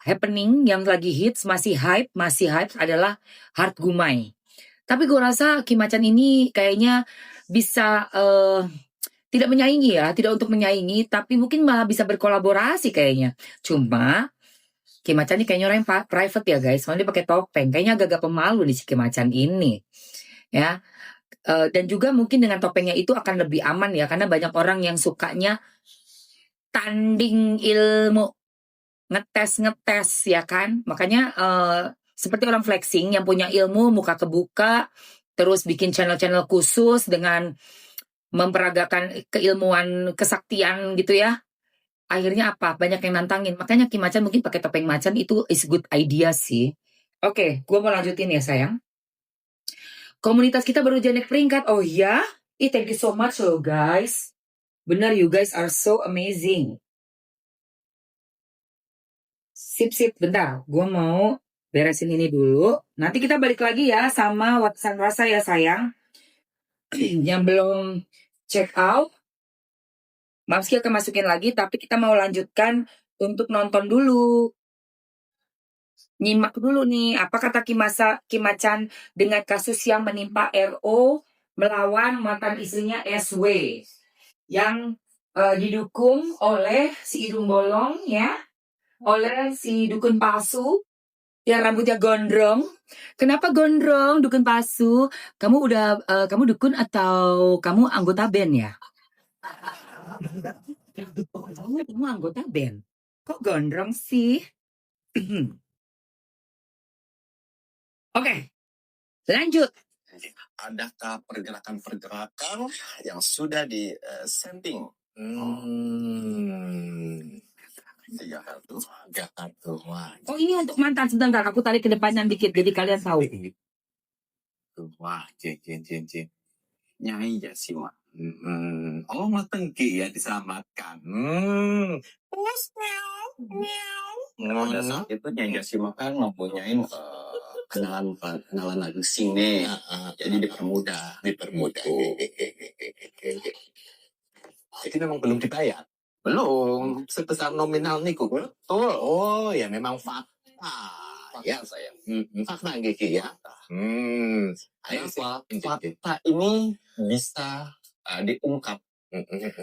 happening yang lagi hits, masih hype adalah Heart Gumai. Tapi gue rasa Kim Macan ini kayaknya bisa tidak menyaingi ya, tidak untuk menyaingi, tapi mungkin malah bisa berkolaborasi kayaknya. Cuma Kim Macan ini kayaknya orang yang private ya guys, soalnya dia pakai topeng, kayaknya agak-agak pemalu nih si Kim Macan ini, ya. Dan juga mungkin dengan topengnya itu akan lebih aman ya, karena banyak orang yang sukanya tanding ilmu, ngetes ya kan, makanya seperti orang flexing yang punya ilmu muka kebuka, terus bikin channel-channel khusus dengan memperagakan keilmuan kesaktian gitu ya. Akhirnya apa? Banyak yang nantangin. Makanya Kim Macan mungkin pakai topeng macan itu is good idea sih. Oke, gue mau lanjutin ya sayang. Komunitas kita baru naik peringkat. Oh ya? Thank you so much loh guys. Benar, you guys are so amazing. Sip, bentar. Gue mau beresin ini dulu. Nanti kita balik lagi ya sama Watson Rasa ya sayang. Yang belum check out, Mamski akan masukin lagi, tapi kita mau lanjutkan untuk nonton dulu. Nyimak dulu nih, apa kata Kim Macan dengan kasus yang menimpa RO melawan mantan istrinya SW. Yang didukung oleh si hidung bolong ya, oleh si dukun palsu yang rambutnya gondrong. Kenapa gondrong dukun palsu? Kamu dukun atau kamu anggota band ya? Kamu anggota band. Kok gondrong sih? Oke, lanjut. Adakah pergerakan-pergerakan yang sudah di setting? Tiga kartu. Oh ini untuk mantan, sebentar aku tarik ke depannya dikit jadi kalian tahu. Wah, Jin. Nyai Jasima. Oh, matengki ya diselamatkan. Terus pada saat itu Nyai Jasima kan mempunyai kenalan asing nih. Jadi dipermudah. Jadi memang belum dibayar. Belum sebesar nominal niku. Betul. Oh ya memang fakta. Ya saya. Fakta Gigi ya. Fakta ini bisa diungkap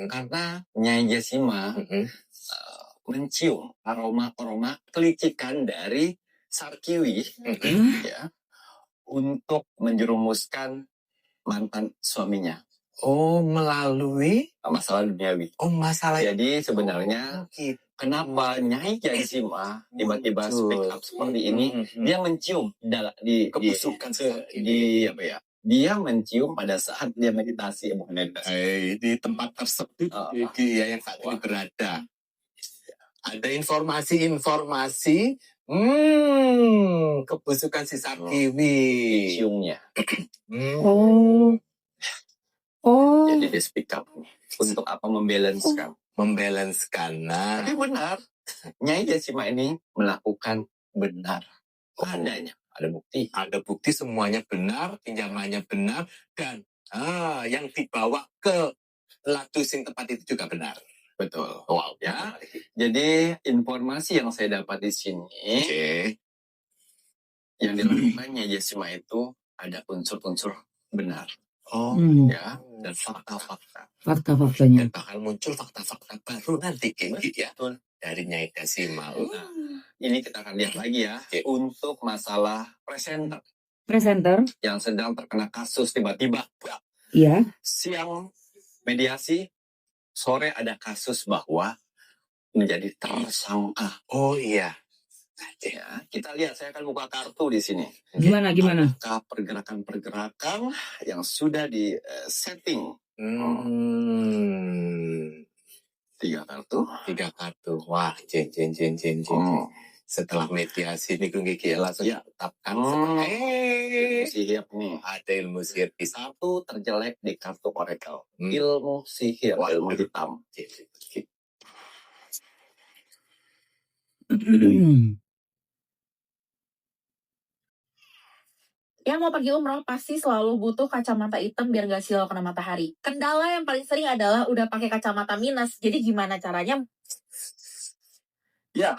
karena Nyai Jasima mencium aroma kelicikan dari Sarkiwi ya untuk menjerumuskan mantan suaminya. Oh, melalui masalah duniawi. Oh, masalah. Jadi sebenarnya kenapa Nyai Jasima tiba-tiba speak up seperti ini? Dia mencium di kebusukan di apa ya? Dia mencium pada saat dia meditasi, di tempat tersebut yang saat ini berada. Ada informasi, kebusukan si Sarkiwi. Ciumnya. Oh. Jadi dia speak up untuk apa membalancekan. Nah, tapi benar. Nyai Jasima ini melakukan benar. Adanya. Ada bukti semuanya benar, pinjamannya benar, dan yang dibawa ke Latusing tempat itu juga benar. Betul. Wow. Ya. Jadi informasi yang saya dapat di sini, yang dilakukan Nyai Jasima itu ada unsur-unsur benar. Ya, dan fakta-faktanya. Dan bakal muncul fakta-fakta baru nanti ya. Dari Nyai Jasima. Ini kita akan lihat lagi ya. Untuk masalah presenter yang sedang terkena kasus tiba-tiba. Iya. Siang mediasi, sore ada kasus bahwa menjadi tersangka. Oh iya. Ya, kita lihat, saya akan buka kartu di sini. Gimana? Apakah pergerakan-pergerakan yang sudah di setting? Tiga kartu. Wah, Jin. Setelah mediasi ini Gigi langsung tetapkan sihir nih. Ada ilmu sihir. Satu terjelek di kartu oracle. Ilmu sihir, ilmu hitam. Yang mau pergi umroh pasti selalu butuh kacamata hitam biar gak silau kena matahari. Kendala yang paling sering adalah udah pakai kacamata minus. Jadi gimana caranya? Ya,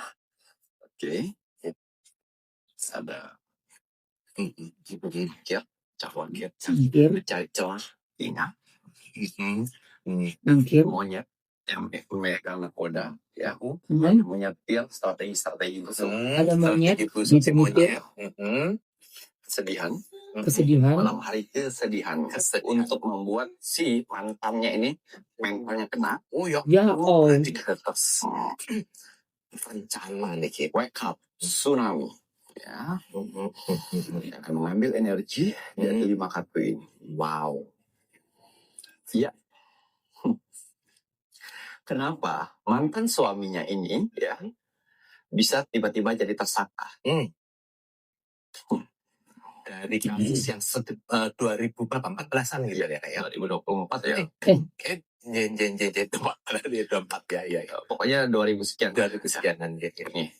Oke. Ada kir, cawan kir, Cangkir. mencari celah, ingat. Cangkir. Monyet yang memegang nakoda, ya. Hmm. Menyetir strategi busuk. Ada monyet, Strategi busuk si monyet. monyet. Kesedihan. Kesedihan. Malam hari kesedihan untuk membuat si mantannya ini mentalnya kena. Oh ya. Ya, oh. Nanti kertas. Rencana nih, Ki. Wake up, tsunami. Ya, dia akan mengambil energi dari 5 kartu ini. Wow. Ya. Kenapa mantan suaminya ini ya bisa tiba-tiba jadi tersangka? Dari kasus yang 2014-an gitu ya, kayak 2024 ya. Pokoknya 2000 sekian. 2000 sekianan gitu. Nih.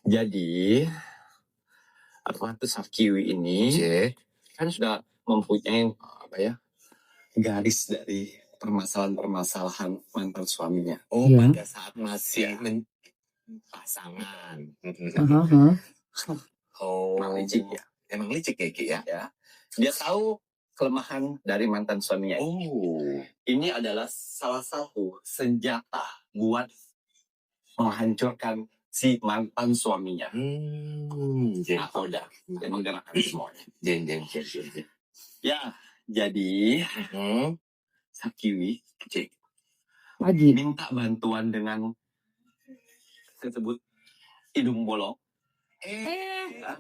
Jadi Ratu Sarkiwi ini kan sudah mempunyai garis dari permasalahan mantan suaminya. Pada saat masih pasangan. Emang licik ya. Emang licik ya, Ki ya. Dia tahu kelemahan dari mantan suaminya. Ini adalah salah satu senjata buat menghancurkan si mantan suaminya. Nakoda. Dia menggerakkan semuanya. Ya, jadi Sarkiwi minta bantuan dengan tersebut hidung bolong. Ini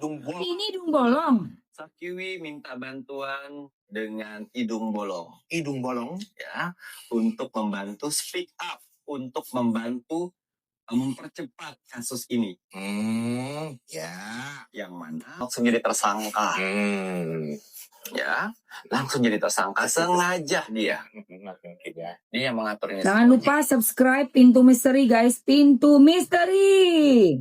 hidung bolong. Sarkiwi minta bantuan dengan hidung bolong. Hidung bolong ya, untuk membantu speak up, untuk membantu mempercepat kasus ini. Ya, yang mana langsung jadi tersangka. Ya, langsung jadi tersangka. Sengaja dia. Dia yang mengatur ini. Jangan lupa subscribe Pintu Misteri, guys. Pintu Misteri.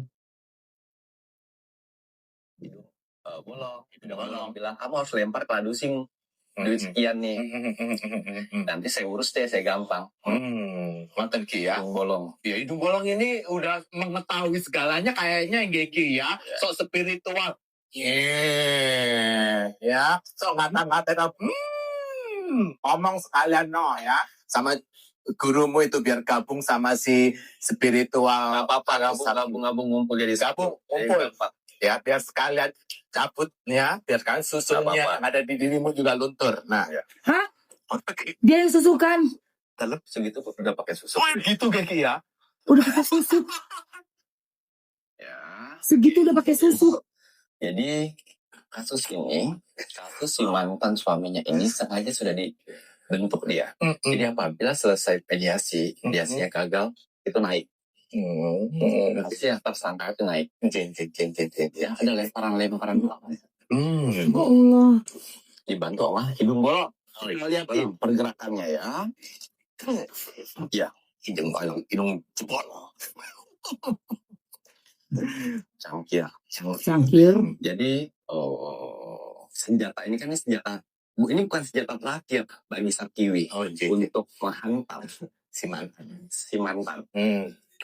Bolong bilang kamu harus lempar ke ladusing duit sekian nih. Nanti saya urus deh, saya gampang. Mantan Ki ya. Hidung bolong. Ya, hidung bolong ini udah mengetahui segalanya kayaknya yang Ki ya. Sok spiritual. Ya, sok ngata-ngata ngomong sekalian no ya. Sama gurumu itu biar gabung sama si spiritual. Gak apa-apa, gabung ngumpul jadi satu. Ngumpul. Ya, biar sekalian cabut ya, biar kalian susunya yang ada di dirimu juga luntur. Nah, ya. Hah? Dia yang susukan? Dalam segitu udah pakai susu. Oh, gitu Ki ya. Udah pakai susu. Ya. Segitu udah pakai susu. Jadi kasus si mantan suaminya ini sengaja sudah dibentuk dia. Jadi apabila selesai mediasinya gagal, itu naik. Nanti yang tersangka itu naik. Ya, ada lemparan. Ya Allah. Dibantu sama hidung bolong. Lihatin pergerakannya ya. Ya, hidung bolong. Cangkir. Jadi senjata ini kan ini bukan senjata terakhir bagi Sarkiwi untuk menghantam si mantan.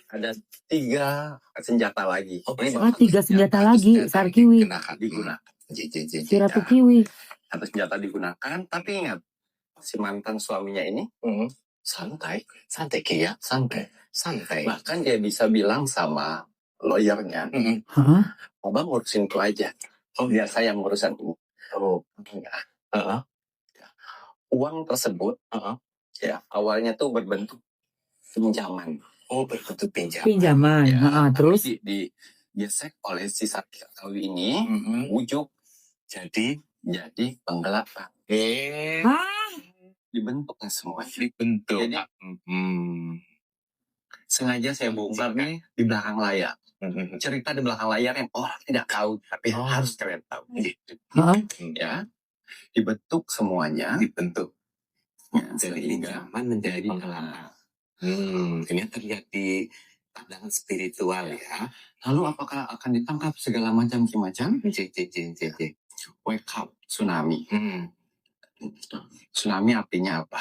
Ada 3 senjata lagi. 3 senjata lagi Sarkiwi. Digunakan. Si Ratu Kiwi. Satu senjata digunakan, tapi ingat si mantan suaminya ini santai Ki ya, santai. Bahkan dia bisa bilang sama lawyernya, Abang ngurusin itu aja. Biar saya ngurusin ini. Uang tersebut ya awalnya tuh berbentuk pinjaman. Berbentuk pinjaman. Ya, terus digesek oleh si Sarkiwi ini, wujud jadi penggelapan. Dibentuknya semua. Jadi sengaja saya bongkar nih di belakang layar. Cerita di belakang layar yang orang tidak tahu, tapi harus kalian tahu. Ya, dibentuk semuanya. Ya, dari pinjaman menjadi penggelapan. Ini terlihat di pandangan spiritual ya. Lalu apakah akan ditangkap segala macam? Wake up, tsunami. Tsunami artinya apa?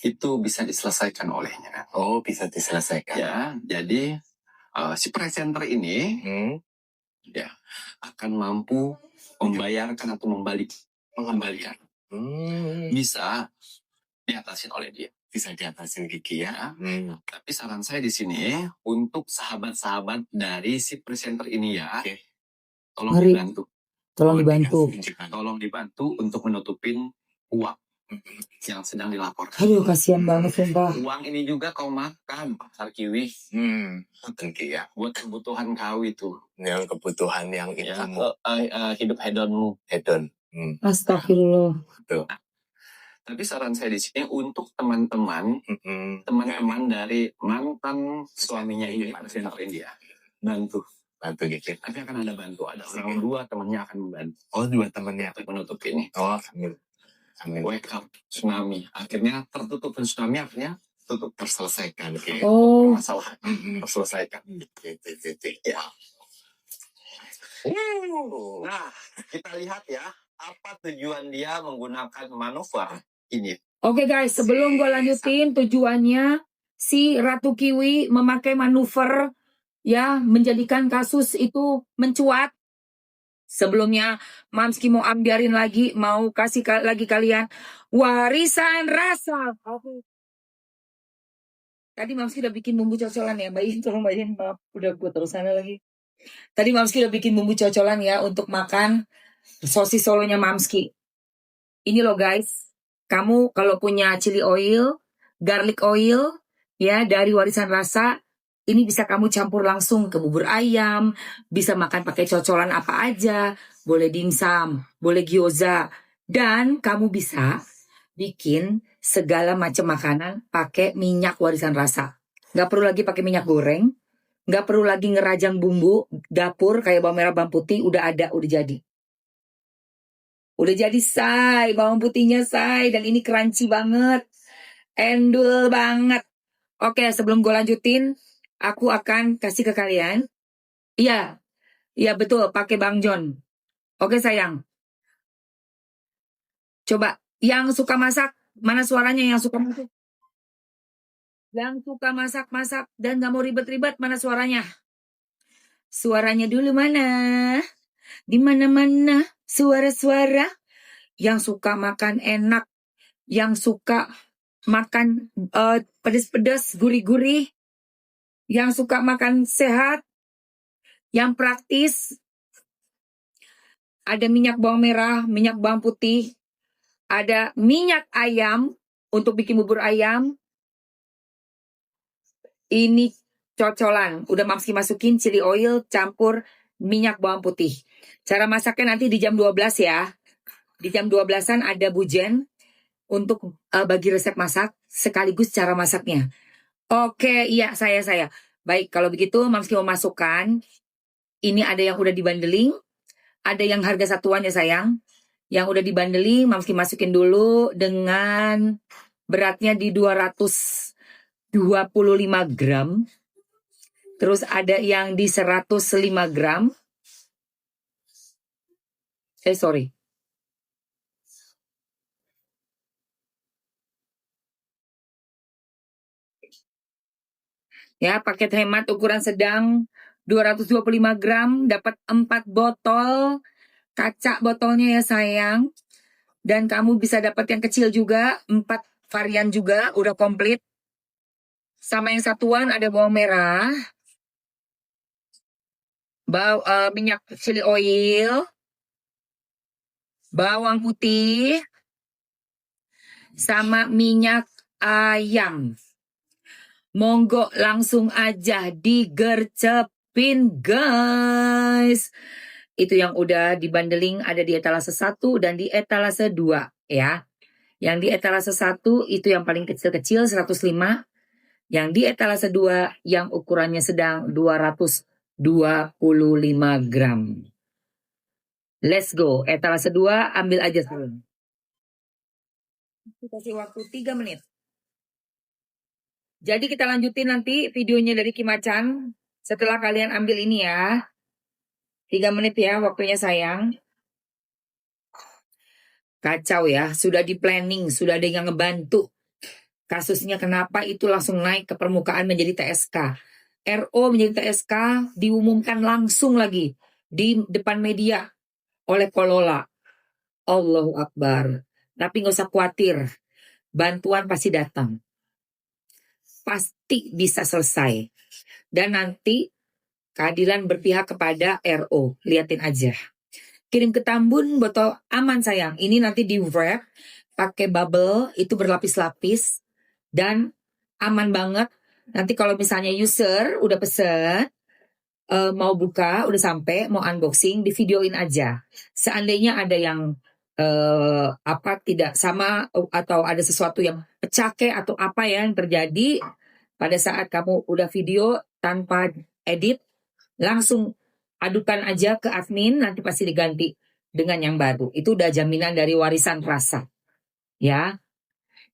Itu bisa diselesaikan olehnya. Bisa diselesaikan. Ya, jadi si presenter ini ya akan mampu membayarkan atau mengembalikan. Bisa diatasin oleh dia. Bisa diatasin Kiki ya. Tapi saran saya di sini untuk sahabat-sahabat dari si presenter ini ya, tolong Ngeri. dibantu. Tolong dibantu untuk menutupin uang yang sedang dilaporkan. Aduh, kasihan banget sumpah. Uang ini juga kau makan, Pasar Kiwi. Tenki ya. Buat kebutuhan kau itu. Yang kebutuhan yang itu. Hidup hedonmu. Hedon. Astagfirullah. Tuh. Tapi saran saya di sini untuk teman-teman dari mantan suaminya ini, presenter dia, bantu gitu. Tapi akan ada bantu, ada orang dua temannya akan membantu. Oh, dua temannya untuk menutup ini. Oh, amin. Wake up tsunami. Akhirnya tertutup tsunami, akhirnya terselesaikan. Oh. Masalah terselesaikan. Ya. Nah, kita lihat ya, apa tujuan dia menggunakan manuver ini. Oke guys, sebelum gue lanjutin, tujuannya si Ratu Kiwi memakai manuver ya menjadikan kasus itu mencuat. Sebelumnya Mamski mau ambiarin lagi, mau kasih lagi kalian warisan rasa. Tadi Mamski udah bikin bumbu cocolan ya, Mbak Yin, tolong Mbak Yin, maaf udah gue terus sana lagi. Tadi Mamski udah bikin bumbu cocolan ya untuk makan sosis solonya Mamski. Ini loh guys, kamu kalau punya chili oil, garlic oil ya dari warisan rasa, ini bisa kamu campur langsung ke bubur ayam, bisa makan pakai cocolan apa aja, boleh dimsum, boleh gyoza, dan kamu bisa bikin segala macam makanan pakai minyak warisan rasa. Gak perlu lagi pakai minyak goreng, gak perlu lagi ngerajang bumbu dapur kayak bawang merah bawang putih, udah ada, udah jadi. Udah jadi say, bawang putihnya say, dan ini crunchy banget, endul banget. Oke, sebelum gue lanjutin, aku akan kasih ke kalian. Iya betul, pakai Bang John. Oke sayang. Coba, yang suka masak, mana suaranya yang suka masak? Yang suka masak-masak dan gak mau ribet-ribet, mana suaranya? Suaranya dulu mana? Di mana-mana suara-suara. Yang suka makan enak, yang suka makan pedas-pedas, gurih-gurih, yang suka makan sehat, yang praktis. Ada minyak bawang merah, minyak bawang putih, ada minyak ayam untuk bikin bubur ayam. Ini cocolan, udah Mamski masukin chili oil campur minyak bawang putih. Cara masaknya nanti di jam 12 ya. Di jam 12-an ada bujen untuk bagi resep masak sekaligus cara masaknya. Oke, iya saya. Baik, kalau begitu Mamski mau masukkan. Ini ada yang udah dibandeling, ada yang harga satuan ya sayang. Yang udah dibandeling Mamski masukin dulu dengan beratnya di 225 gram. Terus ada yang di 105 gram. Sorry. Ya, paket hemat ukuran sedang 225 gram, dapat 4 botol. Kaca botolnya ya sayang. Dan kamu bisa dapat yang kecil juga, 4 varian juga, udah komplit. Sama yang satuan ada bawang merah, minyak chili oil, bawang putih, sama minyak ayam. Monggo langsung aja digercepin guys. Itu yang udah dibandeling ada di etalase 1 dan di etalase 2 ya. Yang di etalase 1 itu yang paling kecil-kecil 105. Yang di etalase 2 yang ukurannya sedang 225 gram. Let's go. Etalase 2 ambil aja sebelum. Kita kasih waktu 3 menit. Jadi kita lanjutin nanti videonya dari Kimacan setelah kalian ambil ini ya. 3 menit ya waktunya sayang. Kacau ya, sudah di planning, sudah ada yang ngebantu. Kasusnya kenapa itu langsung naik ke permukaan menjadi TSK. RO menjadi TSK diumumkan langsung lagi di depan media oleh Kolola. Allahu Akbar. Tapi nggak usah khawatir, bantuan pasti datang. Pasti bisa selesai. Dan nanti keadilan berpihak kepada RO. Liatin aja. Kirim ke Tambun, botol aman sayang. Ini nanti di wrap pakai bubble, itu berlapis-lapis dan aman banget. Nanti kalau misalnya user udah pesen, mau buka, udah sampai, mau unboxing, di videoin aja. Seandainya ada yang tidak sama atau ada sesuatu yang pecah atau apa yang terjadi pada saat kamu udah video tanpa edit, langsung adukan aja ke admin, nanti pasti diganti dengan yang baru. Itu udah jaminan dari Warisan Rasa. Ya.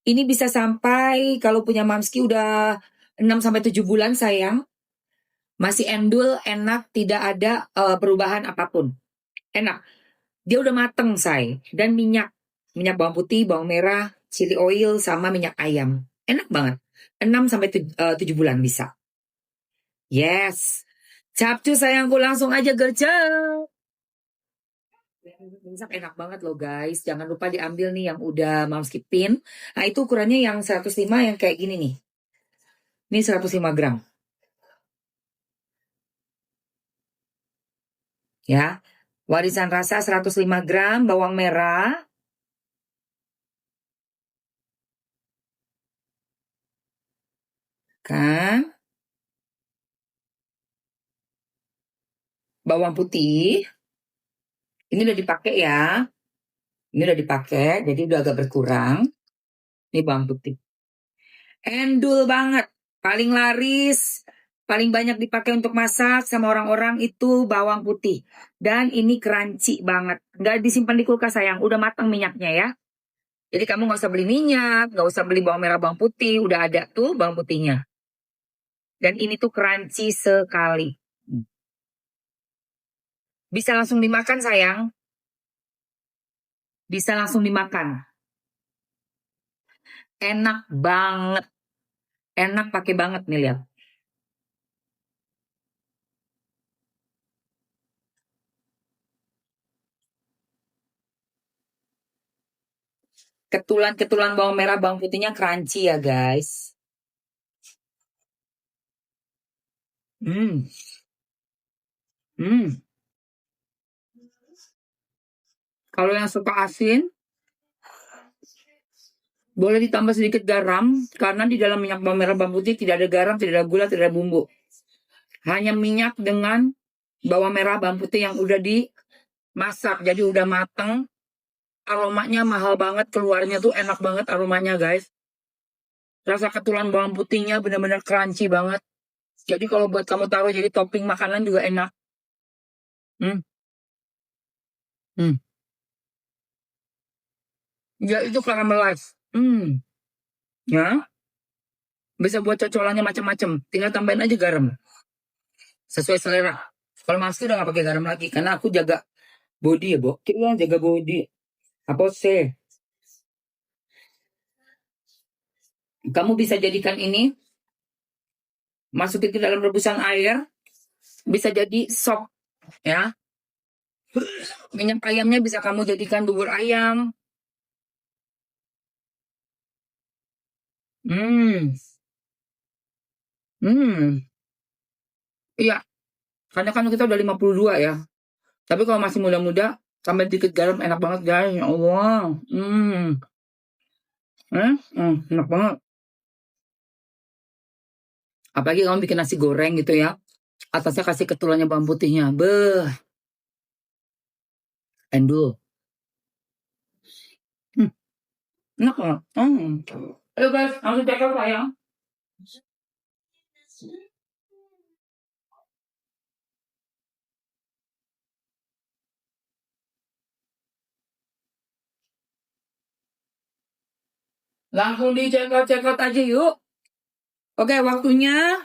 Ini bisa sampai kalau punya Mamski udah 6-7 bulan sayang. Masih endul, enak, tidak ada perubahan apapun. Enak. Dia udah mateng say. Dan minyak bawang putih, bawang merah, chili oil sama minyak ayam. Enak banget. 6-7 bulan bisa. Yes. Capcu sayangku, langsung aja gercep. Enak banget loh guys. Jangan lupa diambil nih yang udah Mamski pin. Nah itu ukurannya yang 105 yang kayak gini nih. Ini 105 gram. Ya. Warisan Rasa 105 gram bawang merah. Kan. Bawang putih. Ini udah dipakai ya. Ini udah dipakai, jadi udah agak berkurang. Ini bawang putih. Endul banget. Paling laris, paling banyak dipakai untuk masak sama orang-orang itu bawang putih. Dan ini crunchy banget. Nggak disimpan di kulkas sayang, udah matang minyaknya ya. Jadi kamu nggak usah beli minyak, nggak usah beli bawang merah, bawang putih. Udah ada tuh bawang putihnya. Dan ini tuh crunchy sekali. Bisa langsung dimakan sayang. Bisa langsung dimakan. Enak banget. Enak pakai banget nih lihat. Ketulan-ketulan bawang merah, bawang putihnya crunchy ya guys. Hmm. Kalau yang suka asin, boleh ditambah sedikit garam, karena di dalam minyak bawang merah, bawang putih tidak ada garam, tidak ada gula, tidak ada bumbu. Hanya minyak dengan bawang merah, bawang putih yang udah dimasak, jadi udah mateng. Aromanya mahal banget, keluarnya tuh enak banget aromanya guys. Rasa ketulan bawang putihnya benar-benar crunchy banget. Jadi kalau buat kamu taruh jadi topping makanan juga enak. Ya itu caramelize. Ya. Bisa buat cocolannya macam-macam. Tinggal tambahin aja garam. Sesuai selera. Kalau masih udah gak pakai garam lagi. Karena aku jaga body ya, Bo. Kita jaga body. Apa sih? Kamu bisa jadikan ini. Masukin ke dalam rebusan air. Bisa jadi sop. Ya. Minyak ayamnya bisa kamu jadikan bubur ayam. Iya. Karena kan kita udah 52 ya. Tapi kalau masih muda-muda, tambah dikit garam enak banget guys. Ya Allah. Enak banget. Apalagi kamu bikin nasi goreng gitu ya. Atasnya kasih ketulannya bawang putihnya. Beuh. Endul. Enak banget. Ayo guys, langsung check out sayang. Langsung di check out aja yuk. Oke, waktunya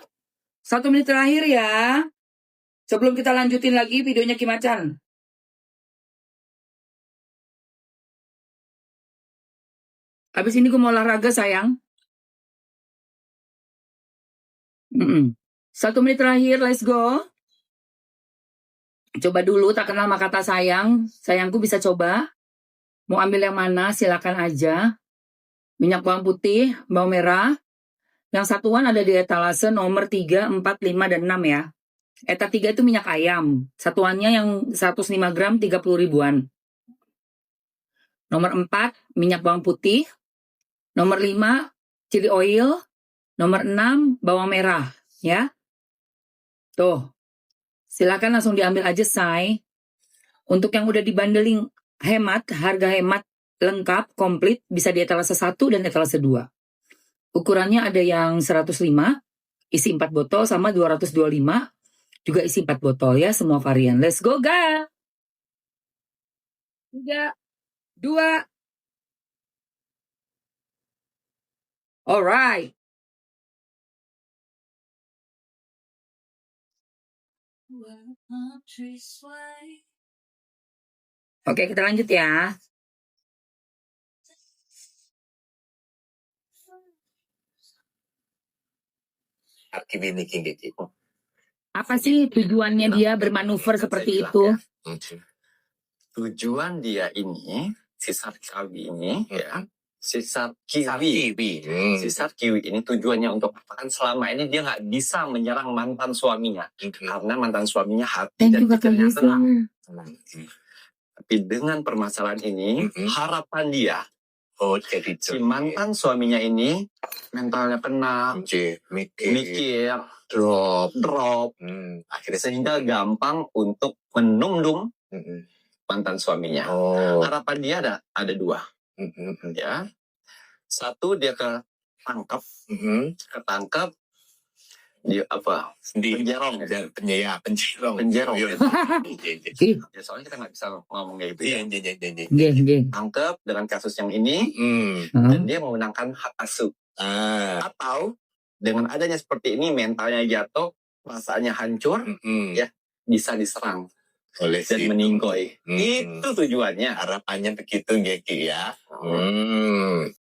1 menit terakhir ya. Sebelum kita lanjutin lagi videonya Kimacan. Habis ini gue mau olahraga sayang. 1 menit terakhir, let's go. Coba dulu, tak kenal maka kata sayang. Sayangku bisa coba. Mau ambil yang mana, silakan aja. Minyak bawang putih, bawang merah. Yang satuan ada di etalase nomor 3, 4, 5, dan 6 ya. Eta 3 itu minyak ayam. Satuannya yang 105 gram, 30 ribuan. Nomor 4, minyak bawang putih. Nomor 5, chili oil. Nomor 6, bawang merah. Ya. Tuh. Silakan langsung diambil aja, say. Untuk yang udah dibandeling hemat, harga hemat lengkap, komplit, bisa di etalase 1 dan etalase 2. Ukurannya ada yang 105, isi 4 botol, sama 225, juga isi 4 botol ya, semua varian. Let's go, guys! 3, 2. Alright. Oke, kita lanjut ya. Apa sih tujuannya dia bermanuver seperti itu? Tujuan dia ini, sisar kiwi ini, ya. Sisar kiwi ini tujuannya untuk apa? Kan selama ini dia nggak bisa menyerang mantan suaminya. Karena mantan suaminya hati dan pikirnya tenang. Tapi dengan permasalahan ini, harapan dia, jadi si mantan suaminya ini mentalnya kena, mikir, drop, akhirnya sehingga gampang untuk menungdung mantan suaminya. Harapan dia ada 2, ya. 1 dia ketangkep, dia apa? Penjerong. Ya, soalnya kita nggak bisa ngomong kayak gitu. Tangkep dengan kasus yang ini, dan dia memenangkan hak asuh. Atau dengan adanya seperti ini, mentalnya jatuh, perasaannya hancur, ya bisa diserang oleh dan meninggoy. Itu tujuannya. Harapannya begitu, Geki ya.